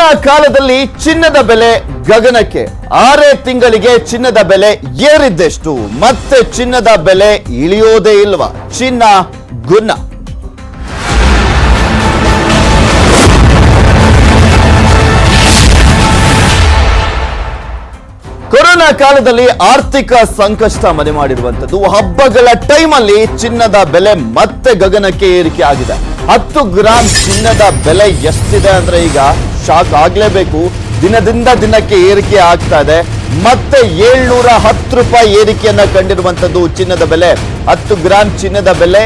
Corona ಕಾಲದಲ್ಲಿ ಚಿನ್ನದ ಬೆಲೆ ಗಗನಕ್ಕೆ, 6 ತಿಂಗಳಿಗೆ ಚಿನ್ನದ ಬೆಲೆ ಏರಿದ್ದೆಷ್ಟು, ಮತ್ತೆ ಚಿನ್ನದ ಬೆಲೆ ಇಳಿಯೋದೇ ಇಲ್ವಾ? ಚಿನ್ನ ಗುನ್ನ. ಕೊರೋನಾ ಕಾಲದಲ್ಲಿ ಆರ್ಥಿಕ ಸಂಕಷ್ಟ ಮನೆ ಮಾಡಿರುವಂತದ್ದು, ಹಬ್ಬಗಳ ಟೈಮಲ್ಲಿ ಚಿನ್ನದ ಬೆಲೆ ಮತ್ತೆ ಗಗನಕ್ಕೆ ಏರಿಕೆ ಆಗಿದೆ. 10 ಗ್ರಾಂ ಚಿನ್ನದ ಬೆಲೆ ಎಷ್ಟಿದೆ ಅಂದ್ರೆ ಈಗ ಶಾಕ್ ಆಗ್ಲೇಬೇಕು. ದಿನದಿಂದ ದಿನಕ್ಕೆ ಏರಿಕೆ ಆಗ್ತಾ ಇದೆ. ಮತ್ತೆ 710 ರೂಪಾಯಿ ಏರಿಕೆಯನ್ನ ಕಂಡಿರುವಂತದ್ದು ಚಿನ್ನದ ಬೆಲೆ. 10 ಗ್ರಾಂ ಚಿನ್ನದ ಬೆಲೆ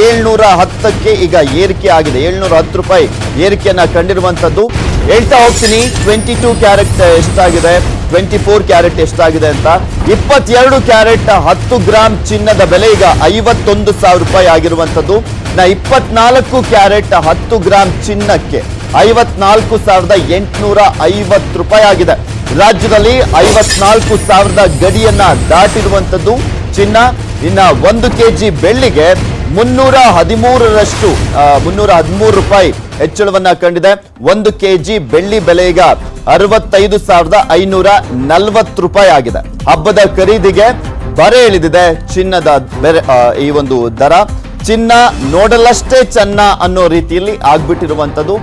710ಕ್ಕೆ ಈಗ ಏರಿಕೆ ಆಗಿದೆ. 710 ರೂಪಾಯಿ ಏರಿಕೆಯನ್ನ ಕಂಡಿರುವಂತದ್ದು. ಹೇಳ್ತಾ ಹೋಗ್ತೀನಿ 22 ಕ್ಯಾರೆಟ್ ಎಷ್ಟಾಗಿದೆ, 24 ಕ್ಯಾರೆಟ್ ಎಷ್ಟಾಗಿದೆ ಅಂತ. 22 ಕ್ಯಾರೆಟ್ 10 ಗ್ರಾಂ ಚಿನ್ನದ ಬೆಲೆ ಈಗ 51,000 ರೂಪಾಯಿ ಆಗಿರುವಂತದ್ದು. 24 ಕ್ಯಾರೆಟ್ 10 ಗ್ರಾಂ ಚಿನ್ನಕ್ಕೆ 54,850 ರೂಪಾಯಿ ಆಗಿದೆ. ರಾಜ್ಯದಲ್ಲಿ 54,000 ಗಡಿಯನ್ನ ದಾಟಿರುವಂತದ್ದು ಚಿನ್ನ. ಇನ್ನ 1 ಕೆಜಿ ಬೆಳ್ಳಿಗೆ 313 ರೂಪಾಯಿ ಹೆಚ್ಚಳವನ್ನ ಕಂಡಿದೆ. 1 ಕೆಜಿ ಬೆಳ್ಳಿ ಬೆಲೆ ಈಗ 65,540 ರೂಪಾಯಿ ಆಗಿದೆ. ಹಬ್ಬದ ಖರೀದಿಗೆ ಬರೆ ಇಳಿದಿದೆ ಚಿನ್ನದ ಬೆಲೆ. ಈ ಒಂದು ದರ ಚಿನ್ನ ನೋಡಲಷ್ಟೇ ಚೆನ್ನ ಅನ್ನೋ ರೀತಿಯಲ್ಲಿ ಆಗ್ಬಿಟ್ಟಿರುವಂತದ್ದು.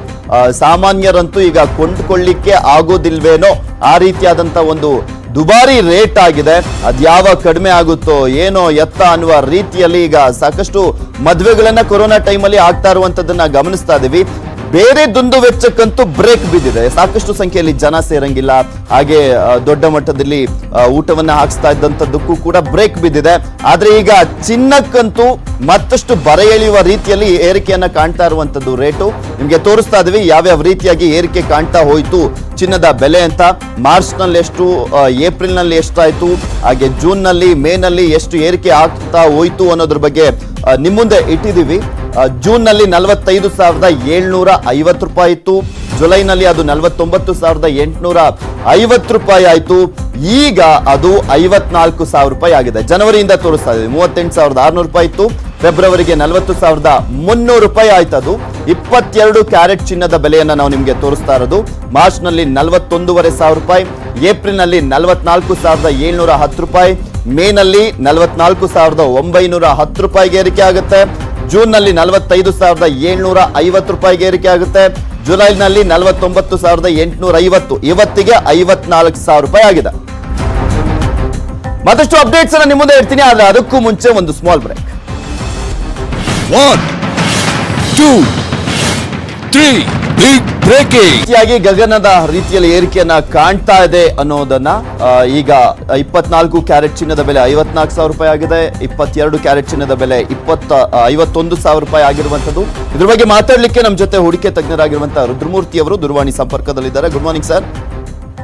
ಸಾಮಾನ್ಯರಂತೂ ಈಗ ಕೊಂಡುಕೊಳ್ಳಿಕ್ಕೆ ಆಗೋದಿಲ್ವೇನೋ ಆ ರೀತಿಯಾದಂತ ಒಂದು ದುಬಾರಿ ರೇಟ್ ಆಗಿದೆ. ಅದ್ಯಾವ ಕಡಿಮೆ ಆಗುತ್ತೋ ಏನೋ ಎತ್ತ ಅನ್ನುವ ರೀತಿಯಲ್ಲಿ ಈಗ ಸಾಕಷ್ಟು ಮದುವೆಗಳನ್ನ ಕೊರೋನಾ ಟೈಮಲ್ಲಿ ಆಗ್ತಾ ಇರುವಂತದನ್ನ ಗಮನಿಸ್ತಾ ಇದೀವಿ. ಬೇರೆ ದುಂದು ವೆಚ್ಚಕ್ಕಂತೂ ಬ್ರೇಕ್ ಬಿದ್ದಿದೆ. ಸಾಕಷ್ಟು ಸಂಖ್ಯೆಯಲ್ಲಿ ಜನ ಸೇರಂಗಿಲ್ಲ. ಹಾಗೆ ದೊಡ್ಡ ಮಟ್ಟದಲ್ಲಿ ಊಟವನ್ನ ಹಾಕಿಸ್ತಾ ಇದ್ದಂಥದ್ದಕ್ಕೂ ಕೂಡ ಬ್ರೇಕ್ ಬಿದ್ದಿದೆ. ಆದ್ರೆ ಈಗ ಚಿನ್ನಕ್ಕಂತೂ ಮತ್ತಷ್ಟು ಬರೆ ಎಳೆಯುವ ರೀತಿಯಲ್ಲಿ ಏರಿಕೆಯನ್ನ ಕಾಣ್ತಾ ಇರುವಂತದ್ದು. ರೇಟು ನಿಮ್ಗೆ ತೋರಿಸ್ತಾ ಇದೀವಿ ಯಾವ್ಯಾವ ರೀತಿಯಾಗಿ ಏರಿಕೆ ಕಾಣ್ತಾ ಹೋಯ್ತು ಚಿನ್ನದ ಬೆಲೆ ಅಂತ. ಮಾರ್ಚ್ ನಲ್ಲಿ ಎಷ್ಟು, ಏಪ್ರಿಲ್ ನಲ್ಲಿ ಎಷ್ಟಾಯ್ತು, ಹಾಗೆ ಜೂನ್ ನಲ್ಲಿ, ಮೇ ನಲ್ಲಿ ಎಷ್ಟು ಏರಿಕೆ ಆಗ್ತಾ ಹೋಯ್ತು ಅನ್ನೋದ್ರ ಬಗ್ಗೆ ನಿಮ್ ಮುಂದೆ ಇಟ್ಟಿದ್ದೀವಿ. ಜೂನ್ ನಲ್ಲಿ 45,750 ರೂಪಾಯಿ ಇತ್ತು. ಜುಲೈನಲ್ಲಿ ಅದು 49,850 ರೂಪಾಯಿ ಆಯ್ತು. ಈಗ ಅದು 54,000 ರೂಪಾಯಿ ಆಗಿದೆ. ಜನವರಿಯಿಂದ ತೋರಿಸ್ತಾ ಇದ್ದೀವಿ. 38,600 ರೂಪಾಯಿ ಇತ್ತು. ಫೆಬ್ರವರಿಗೆ 40,300 ರೂಪಾಯಿ ಆಯ್ತು. ಅದು 22 ಕ್ಯಾರೆಟ್ ಚಿನ್ನದ ಬೆಲೆಯನ್ನ ನಾವು ನಿಮ್ಗೆ ತೋರಿಸ್ತಾ ಇರೋದು. ಮಾರ್ಚ್ ನಲ್ಲಿ 41,500 ರೂಪಾಯಿ, ಏಪ್ರಿಲ್ ನಲ್ಲಿ 44,710 ರೂಪಾಯಿ, ಮೇ ನಲ್ಲಿ 44,910 ರೂಪಾಯಿಗೆ ಏರಿಕೆ ಆಗುತ್ತೆ. ಜೂನ್ ನಲ್ಲಿ 45,750 ರೂಪಾಯಿಗೆ ಏರಿಕೆ ಆಗುತ್ತೆ. ಜುಲೈನಲ್ಲಿ 49,850. ಇವತ್ತಿಗೆ 54,000 ರೂಪಾಯಿ ಆಗಿದೆ. ಮತ್ತಷ್ಟು ಅಪ್ಡೇಟ್ಸ್ ಅನ್ನ ನಿಮ್ಮ ಮುಂದೆ ಇಡ್ತೀನಿ. ಆದ್ರೆ ಅದಕ್ಕೂ ಮುಂಚೆ ಒಂದು ಸ್ಮಾಲ್ ಬ್ರೇಕ್. 1 2 3 big breaking. ಗಗನದ ರೀತಿಯಲ್ಲಿ ಏರಿಕೆಯನ್ನ ಕಾಣ್ತಾ ಇದೆ ಅನ್ನೋದನ್ನ ಈಗ 24 ಕ್ಯಾರೆಟ್ ಚಿನ್ನದ ಬೆಲೆ 54,000 ರೂಪಾಯಿ ಆಗಿದೆ. 22 ಕ್ಯಾರೆಟ್ ಚಿನ್ನದ ಬೆಲೆ 51,000 ರೂಪಾಯಿ ಆಗಿರುವಂತದ್ದು. ಇದ್ರ ಬಗ್ಗೆ ಮಾತಾಡ್ಲಿಕ್ಕೆ ನಮ್ಮ ಜೊತೆ ಹೂಡಿಕೆ ತಜ್ಞರಾಗಿರುವಂತಹ ರುದ್ರಮೂರ್ತಿ ಅವರು ದೂರವಾಣಿ ಸಂಪರ್ಕದಲ್ಲಿದ್ದಾರೆ. Good morning sir.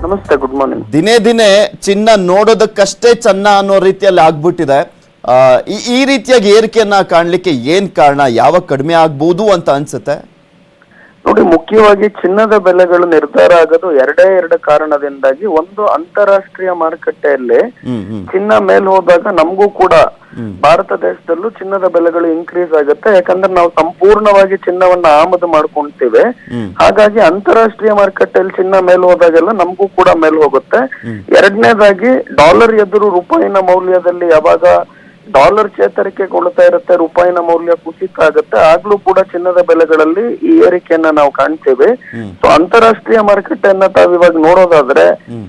ನಮಸ್ತೆ, ಗುಡ್ ಮಾರ್ನಿಂಗ್. ದಿನೇ ದಿನೇ ಚಿನ್ನ ನೋಡೋದಕ್ಕಷ್ಟೇ ಚೆನ್ನ ಅನ್ನೋ ರೀತಿಯಲ್ಲಿ ಆಗ್ಬಿಟ್ಟಿದೆ. ಈ ರೀತಿಯಾಗಿ ಏರಿಕೆಯನ್ನ ಕಾಣ್ಲಿಕ್ಕೆ ಏನ್ ಕಾರಣ? ಯಾವಾಗ ಕಡಿಮೆ ಆಗ್ಬಹುದು ಅಂತ ಅನ್ಸುತ್ತೆ? ನೋಡಿ, ಮುಖ್ಯವಾಗಿ ಚಿನ್ನದ ಬೆಲೆಗಳು ನಿರ್ಧಾರ ಆಗೋದು ಎರಡು ಕಾರಣದಿಂದಾಗಿ. ಒಂದು, ಅಂತಾರಾಷ್ಟ್ರೀಯ ಮಾರುಕಟ್ಟೆಯಲ್ಲಿ ಚಿನ್ನ ಮೇಲ್ ಹೋದಾಗ ನಮಗೂ ಕೂಡ ಭಾರತ ದೇಶದಲ್ಲೂ ಚಿನ್ನದ ಬೆಲೆಗಳು ಇನ್ಕ್ರೀಸ್ ಆಗುತ್ತೆ. ಯಾಕಂದ್ರೆ ನಾವು ಸಂಪೂರ್ಣವಾಗಿ ಚಿನ್ನವನ್ನ ಆಮದು ಮಾಡ್ಕೊಂತೀವಿ. ಹಾಗಾಗಿ ಅಂತಾರಾಷ್ಟ್ರೀಯ ಮಾರುಕಟ್ಟೆಯಲ್ಲಿ ಚಿನ್ನ ಮೇಲ್ ಹೋದಾಗೆಲ್ಲ ನಮಗೂ ಕೂಡ ಮೇಲ್ ಹೋಗುತ್ತೆ. ಎರಡನೇದಾಗಿ, ಡಾಲರ್ ಎದುರು ರೂಪಾಯಿನ ಮೌಲ್ಯದಲ್ಲಿ ಯಾವಾಗ ಡಾಲರ್ ಚೇತರಿಕೆಗೊಳ್ತಾ ಇರುತ್ತೆ, ರೂಪಾಯಿನ ಮೌಲ್ಯ ಕುಸಿತ ಆಗುತ್ತೆ, ಆಗ್ಲೂ ಕೂಡ ಚಿನ್ನದ ಬೆಲೆಗಳಲ್ಲಿ ಈ ಏರಿಕೆಯನ್ನ ನಾವು ಕಾಣ್ತೇವೆ. ಸೊ ಅಂತಾರಾಷ್ಟ್ರೀಯ ಮಾರುಕಟ್ಟೆಯನ್ನ ತಾವ್ ಇವಾಗ ನೋಡೋದಾದ್ರೆ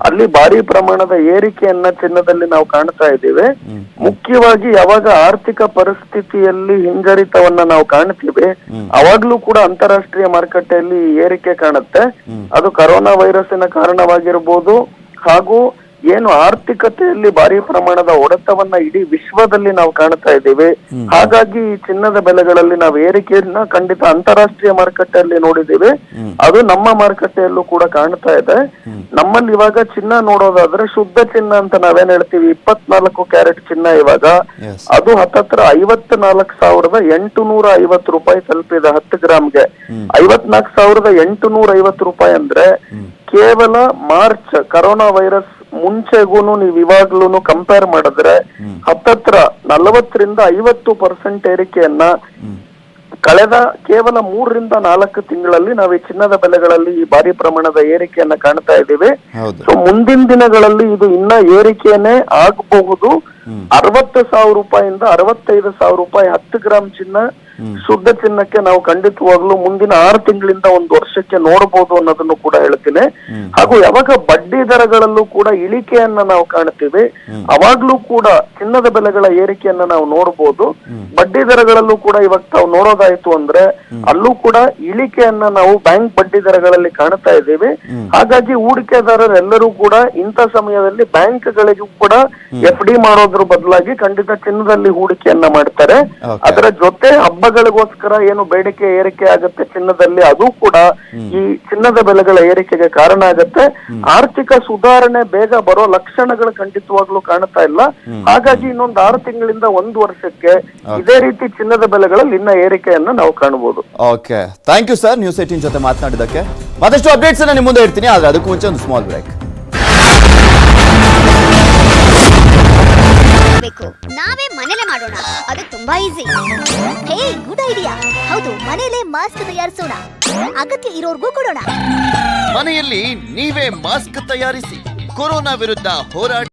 ಅಲ್ಲಿ ಭಾರಿ ಪ್ರಮಾಣದ ಏರಿಕೆಯನ್ನ ಚಿನ್ನದಲ್ಲಿ ನಾವು ಕಾಣ್ತಾ ಇದ್ದೀವಿ. ಮುಖ್ಯವಾಗಿ ಯಾವಾಗ ಆರ್ಥಿಕ ಪರಿಸ್ಥಿತಿಯಲ್ಲಿ ಹಿಂಜರಿತವನ್ನ ನಾವು ಕಾಣ್ತೀವಿ ಅವಾಗ್ಲೂ ಕೂಡ ಅಂತಾರಾಷ್ಟ್ರೀಯ ಮಾರುಕಟ್ಟೆಯಲ್ಲಿ ಏರಿಕೆ ಕಾಣುತ್ತೆ. ಅದು ಕರೋನಾ ವೈರಸ್ಸಿನ ಕಾರಣವಾಗಿರ್ಬೋದು, ಹಾಗೂ ಏನು ಆರ್ಥಿಕತೆಯಲ್ಲಿ ಭಾರಿ ಪ್ರಮಾಣದ ಹೊಡೆತವನ್ನ ಇಡೀ ವಿಶ್ವದಲ್ಲಿ ನಾವು ಕಾಣ್ತಾ ಇದ್ದೀವಿ. ಹಾಗಾಗಿ ಈ ಚಿನ್ನದ ಬೆಲೆಗಳಲ್ಲಿ ನಾವು ಏರಿಕೆಯನ್ನ ಖಂಡಿತ ಅಂತಾರಾಷ್ಟ್ರೀಯ ಮಾರುಕಟ್ಟೆಯಲ್ಲಿ ನೋಡಿದ್ದೀವಿ. ಅದು ನಮ್ಮ ಮಾರುಕಟ್ಟೆಯಲ್ಲೂ ಕೂಡ ಕಾಣ್ತಾ ಇದೆ. ನಮ್ಮಲ್ಲಿ ಇವಾಗ ಚಿನ್ನ ನೋಡೋದಾದ್ರೆ ಶುದ್ಧ ಚಿನ್ನ ಅಂತ ನಾವೇನ್ ಹೇಳ್ತೀವಿ, 24 ಕ್ಯಾರೆಟ್ ಚಿನ್ನ ಇವಾಗ ಅದು ಹತ್ತತ್ರ 54,850 ರೂಪಾಯಿ ತಲುಪಿದೆ 10 ಗ್ರಾಮ್ಗೆ. 54,850 ರೂಪಾಯಿ ಅಂದ್ರೆ ಕೇವಲ ಮಾರ್ಚ್ ಕರೋನಾ ವೈರಸ್ ಮುಂಚೆಗೂನು ನೀವು ಇವಾಗ್ಲೂ ಕಂಪೇರ್ ಮಾಡಿದ್ರೆ ಹತ್ತತ್ರ 40% 50% ಏರಿಕೆಯನ್ನ ಕಳೆದ ಕೇವಲ 3-4 ತಿಂಗಳಲ್ಲಿ ನಾವು ಈ ಚಿನ್ನದ ಬೆಲೆಗಳಲ್ಲಿ ಈ ಭಾರಿ ಪ್ರಮಾಣದ ಏರಿಕೆಯನ್ನ ಕಾಣ್ತಾ ಇದ್ದೀವಿ. ಹೌದು. ಸೊ ಮುಂದಿನ ದಿನಗಳಲ್ಲಿ ಇದು ಇನ್ನ ಏರಿಕೆಯನ್ನೇ ಆಗಬಹುದು. 60,000 ರೂಪಾಯಿಂದ 65,000 ರೂಪಾಯಿ 10 ಗ್ರಾಮ್ ಚಿನ್ನ ಶುದ್ಧ ಚಿನ್ನಕ್ಕೆ ನಾವು ಖಂಡಿತವಾಗ್ಲೂ ಮುಂದಿನ 6 ತಿಂಗಳಿಂದ 1 ವರ್ಷಕ್ಕೆ ನೋಡಬಹುದು ಅನ್ನೋದನ್ನು ಕೂಡ ಹೇಳ್ತೀನಿ. ಹಾಗೂ ಯಾವಾಗ ಬಡ್ಡಿ ದರಗಳಲ್ಲೂ ಕೂಡ ಇಳಿಕೆಯನ್ನ ನಾವು ಕಾಣ್ತೀವಿ, ಅವಾಗ್ಲೂ ಕೂಡ ಚಿನ್ನದ ಬೆಲೆಗಳ ಏರಿಕೆಯನ್ನ ನಾವು ನೋಡಬಹುದು. ಬಡ್ಡಿ ದರಗಳಲ್ಲೂ ಕೂಡ ಇವಾಗ ತಾವು ನೋಡೋದಾಯ್ತು ಅಂದ್ರೆ ಅಲ್ಲೂ ಕೂಡ ಇಳಿಕೆಯನ್ನ ನಾವು ಬ್ಯಾಂಕ್ ಬಡ್ಡಿ ದರಗಳಲ್ಲಿ ಕಾಣ್ತಾ ಇದ್ದೀವಿ. ಹಾಗಾಗಿ ಹೂಡಿಕೆದಾರರೆಲ್ಲರೂ ಕೂಡ ಇಂಥ ಸಮಯದಲ್ಲಿ ಬ್ಯಾಂಕ್ಗಳಿಗೂ ಕೂಡ FD ಮಾಡೋದ್ರ ಬದಲಾಗಿ ಖಂಡಿತ ಚಿನ್ನದಲ್ಲಿ ಹೂಡಿಕೆಯನ್ನ ಮಾಡ್ತಾರೆ. ಅದರ ಜೊತೆ ಹಬ್ಬಗಳಿಗೋಸ್ಕರ ಏನು ಬೇಡಿಕೆ ಏರಿಕೆ ಆಗುತ್ತೆ ಚಿನ್ನದಲ್ಲಿ, ಅದು ಕೂಡ ಈ ಚಿನ್ನದ ಬೆಲೆಗಳ ಏರಿಕೆಗೆ ಕಾರಣ ಆಗುತ್ತೆ. ಆರ್ಥಿಕ ಸುಧಾರಣೆ ಬೇಗ ಬರೋ ಲಕ್ಷಣಗಳು ಖಂಡಿತವಾಗ್ಲೂ ಕಾಣ್ತಾ ಇಲ್ಲ. ಹಾಗಾಗಿ ಇನ್ನೊಂದು 6 ತಿಂಗಳಿಂದ 1 ವರ್ಷಕ್ಕೆ ಇದೇ ರೀತಿ ಚಿನ್ನದ ಬೆಲೆಗಳಲ್ಲಿ ಇನ್ನ ಏರಿಕೆಯನ್ನ ನಾವು ಕಾಣಬಹುದು. Okay, thank you sir, news 18 ಜೊತೆ ಮಾತನಾಡಿದಕ್ಕೆ. ಮತ್ತಷ್ಟು ಅಪ್ಡೇಟ್ಸ್ ನಿಮ್ಮ ಮುಂದೆ ಇರ್ತೀನಿ, ಆದ್ರೆ ಅದಕ್ಕೂ ಮುಂಚೆ ಒಂದು ಸ್ಮಾಲ್ ಬ್ರೇಕ್. ನಾವೇ ಮನೇಲೆ ಮಾಡೋಣ, ಅದು ತುಂಬಾ ಈಸಿ. ಹೇ, ಗುಡ್ ಐಡಿಯಾ. ಹೌದು, ಮನೇಲೆ ಮಾಸ್ಕ್ ತಯಾರಿಸೋಣ, ಅಗತ್ಯ ಇರೋರ್ಗೂ ಕೊಡೋಣ. ಮನೆಯಲ್ಲಿ ನೀವೇ ಮಾಸ್ಕ್ ತಯಾರಿಸಿ, ಕೊರೋನಾ ವಿರುದ್ಧ ಹೋರಾಟ.